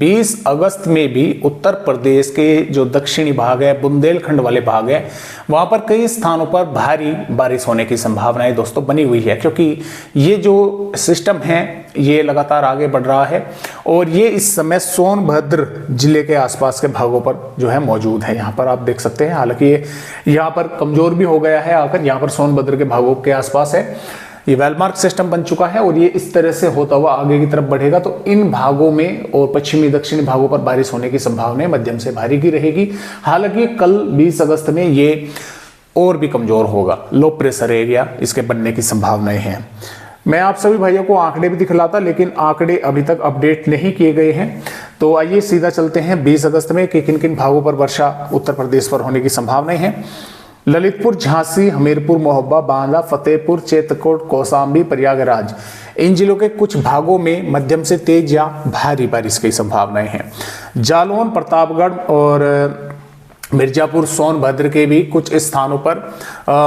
20 अगस्त में भी उत्तर प्रदेश के जो दक्षिणी भाग है, बुंदेलखंड वाले भाग है, वहां पर कई स्थानों पर भारी बारिश होने की संभावनाएं दोस्तों बनी हुई है, क्योंकि ये जो सिस्टम है ये लगातार आगे बढ़ रहा है और ये इस समय सोनभद्र जिले के आसपास के भागों पर जो है मौजूद है। यहाँ पर आप देख सकते हैं, हालांकि ये यहाँ पर कमजोर भी हो गया है आकर, यहाँ पर सोनभद्र के भागों के आसपास है, ये वेलमार्क सिस्टम बन चुका है और ये इस तरह से होता हुआ आगे की तरफ बढ़ेगा। तो इन भागों में और पश्चिमी दक्षिणी भागों पर बारिश होने की संभावना मध्यम से भारी की रहेगी। हालांकि कल 20 अगस्त में ये और भी कमजोर होगा, लो प्रेशर एरिया इसके बनने की संभावनाएं हैं। मैं आप सभी भाइयों को आंकड़े भी दिखलाता, लेकिन आंकड़े अभी तक अपडेट नहीं किए गए हैं। तो आइए सीधा चलते हैं 20 अगस्त में कि किन किन भागों पर वर्षा उत्तर प्रदेश पर होने की संभावनाएं हैं। ललितपुर, झांसी, हमीरपुर, महोबा, बांदा, फतेहपुर, चित्रकूट, कौशाम्बी, प्रयागराज, इन जिलों के कुछ भागों में मध्यम से तेज या भारी बारिश की संभावनाएं हैं। जालौन, प्रतापगढ़ और मिर्जापुर, सोनभद्र के भी कुछ स्थानों पर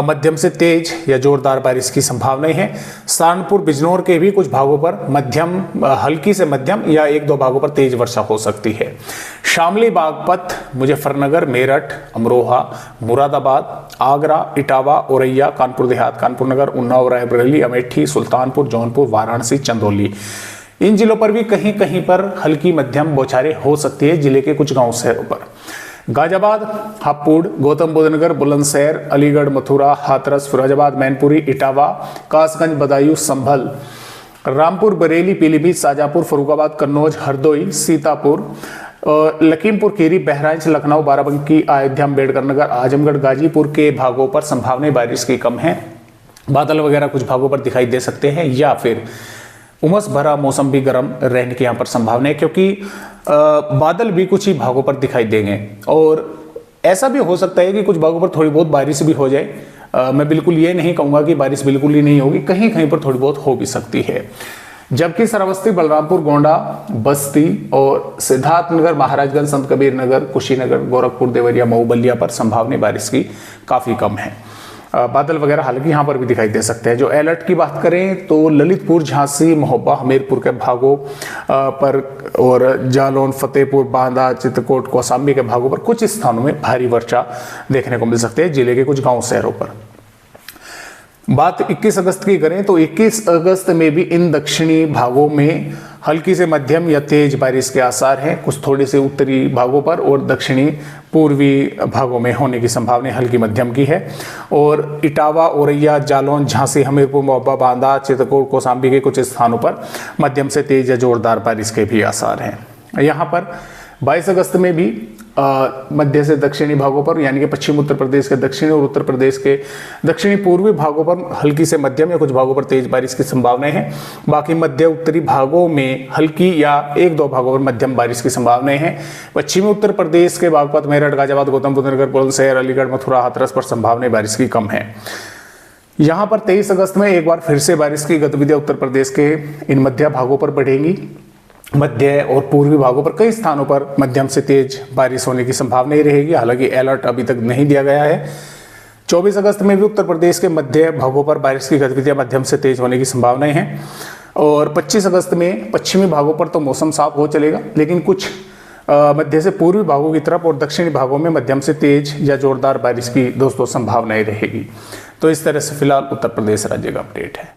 मध्यम से तेज या जोरदार बारिश की संभावनाएं हैं। सहारनपुर, बिजनौर के भी कुछ भागों पर मध्यम, हल्की से मध्यम या 1-2 भागों पर तेज वर्षा हो सकती है। शामली, बागपत, मुजफ्फरनगर, मेरठ, अमरोहा, मुरादाबाद, आगरा, इटावा, औरैया, कानपुर देहात, कानपुर नगर, उन्नाव, रायबरेली, अमेठी, सुल्तानपुर, जौनपुर, वाराणसी, चंदौली, इन जिलों पर भी कहीं कहीं पर हल्की मध्यम बौछारें हो सकती है जिले के कुछ गांव शहरों पर। गाजियाबाद, हापुड़, गौतम बुद्ध नगर, बुलंदशहर, अलीगढ़, मथुरा, हाथरस, फिरोजाबाद, मैनपुरी, इटावा, कासगंज, बदायूं, संभल, रामपुर, बरेली, पीलीभीत, शाजापुर, फर्रुखाबाद, कन्नौज, हरदोई, सीतापुर, लखीमपुर खीरी, बहराइच, लखनऊ, बाराबंकी, अयोध्या, अम्बेडकर नगर, आजमगढ़, गाजीपुर के भागों पर संभावनाएं बारिश की कम है। बादल वगैरह कुछ भागों पर दिखाई दे सकते हैं या फिर उमस भरा मौसम भी गर्म रहने की यहाँ पर संभावना है, क्योंकि बादल भी कुछ ही भागों पर दिखाई देंगे और ऐसा भी हो सकता है कि कुछ भागों पर थोड़ी बहुत बारिश भी हो जाए। मैं बिल्कुल ये नहीं कहूँगा कि बारिश बिल्कुल ही नहीं होगी, कहीं कहीं पर थोड़ी बहुत हो भी सकती है। जबकि श्रावस्ती, बलरामपुर, गोंडा, बस्ती और सिद्धार्थनगर, महाराजगंज, संत कबीर नगर, कुशीनगर, गोरखपुर, देवरिया, मऊ, बलिया पर संभावना बारिश की काफ़ी कम है। बादल वगैरह हालांकि यहाँ पर भी दिखाई दे सकते हैं। जो अलर्ट की बात करें तो ललितपुर, झांसी, महोबा, हमीरपुर के भागों पर और जालौन, फतेहपुर, बांदा, चित्रकूट, कौशाम्बी के भागों पर कुछ स्थानों में भारी वर्षा देखने को मिल सकती है जिले के कुछ गांव शहरों पर। बात 21 अगस्त की करें तो 21 अगस्त में भी इन दक्षिणी भागों में हल्की से मध्यम या तेज बारिश के आसार हैं, कुछ थोड़े से उत्तरी भागों पर और दक्षिणी पूर्वी भागों में होने की संभावना हल्की मध्यम की है। और इटावा, औरैया, जालौन, झांसी, हमीरपुर, महोबा, बांदा, चित्रकूट, कौशाम्बी के कुछ स्थानों पर मध्यम से तेज या जोरदार बारिश के भी आसार हैं। यहाँ पर 22 अगस्त में भी मध्य से दक्षिणी भागों पर यानी कि पश्चिम उत्तर प्रदेश के दक्षिणी और उत्तर प्रदेश के दक्षिणी पूर्वी भागों पर हल्की से मध्यम या कुछ भागों पर तेज बारिश की संभावनाएं हैं। बाकी मध्य उत्तरी भागों में हल्की या 1-2 भागों पर मध्यम बारिश की संभावनाएं हैं। पश्चिमी उत्तर प्रदेश के बागपत, मेरठ, गाजियाबाद, गौतम बुद्ध नगर, बुलंदशहर, अलीगढ़, मथुरा, हाथरस पर संभावनाएं बारिश की कम है। यहाँ पर 23 अगस्त में एक बार फिर से बारिश की गतिविधियां उत्तर प्रदेश के इन मध्य भागों पर बढ़ेंगी। मध्य और पूर्वी भागों पर कई स्थानों पर मध्यम से तेज बारिश होने की संभावना ही रहेगी, हालांकि अलर्ट अभी तक नहीं दिया गया है। 24 अगस्त में भी उत्तर प्रदेश के मध्य भागों पर बारिश की गतिविधियां मध्यम से तेज होने की संभावनाएं हैं। और 25 अगस्त में पश्चिमी भागों पर तो मौसम साफ हो चलेगा, लेकिन कुछ मध्य से पूर्वी भागों की तरफ और दक्षिणी भागों में मध्यम से तेज या जोरदार बारिश की दोस्तों संभावनाएं रहेगी। तो इस तरह से फिलहाल उत्तर प्रदेश राज्य का अपडेट है।